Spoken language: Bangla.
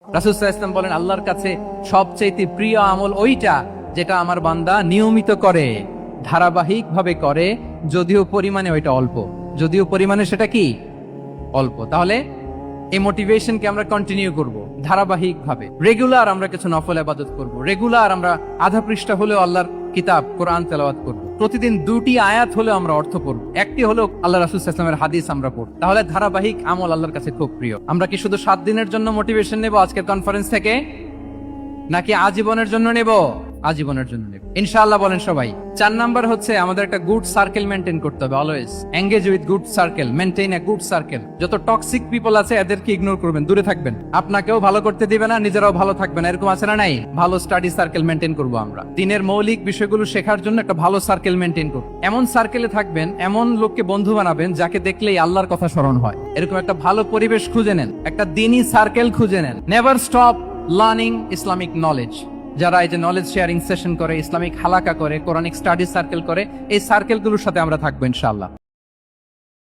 রাসূল সাল্লাল্লাহু আলাইহি ওয়াসাল্লাম বলেন, আল্লাহর কাছে সবচেয়ে প্রিয় আমল ওইটা যেটা আমার বান্দা নিয়মিত করে, ধারাবাহিক ভাবে করে, যদিও পরিমাণে ওইটা অল্প, যদিও পরিমাণে সেটা কি অল্প। তাহলে এই মোটিভেশনকে আমরা কন্টিনিউ করব, ধারাবাহিক ভাবে রেগুলার আমরা কিছু নফল ইবাদত করব, রেগুলার আমরা আধা পৃষ্ঠা হলেও আল্লাহর কিতাব কোরআন তেলাওয়াত করব, প্রতিদিন 2টি আয়াত হলেও আমরা অর্থ পড়ব, একটি হলেও আল্লাহ রাসূল সাল্লাল্লাহু আলাইহি ওয়াসাল্লামের হাদিস আমরা পড়ব। তাহলে ধারাবাহিক আমল আল্লাহর কাছে খুব প্রিয়। আমরা কি শুধু 7 দিনের জন্য মোটিভেশন নেব আজকের কনফারেন্স থেকে, নাকি আজীবনের জন্য নেব? আজীবনের জন্য নেব ইনশাআল্লাহ। বলেন সবাই। 4 নাম্বার হচ্ছে আমাদের একটা গুড সার্কেল মেনটেন করতে হবে। Always engage with good circle, maintain a good circle. যত টক্সিক পিপল আছে এদেরকে ইগনোর করবেন, দূরে থাকবেন। আপনাকেও ভালো করতে দিবে না, নিজেরাও ভালো থাকবেন, এরকম আছে না নাই? ভালো স্টাডি সার্কেল মেনটেন করব আমরা। দিনের মৌলিক বিষয়গুলো শেখার জন্য একটা ভালো সার্কেল মেনটেন করব। এমন সার্কেলে থাকবেন, এমন লোককে বন্ধু বানাবেন যাকে দেখলেই আল্লাহর কথা স্মরণ হয়। এরকম একটা ভালো পরিবেশ খুঁজে নেন, একটা দ্বীনি সার্কেল খুঁজে নেন। Never stop learning Islamic knowledge. যারা এই যে নলেজ শেয়ারিং সেশন করে, ইসলামিক হালাকা করে, কোরআনিক স্টাডি সার্কেল করে, এই সার্কেলগুলোর সাথে আমরা থাকবো ইনশাআল্লাহ।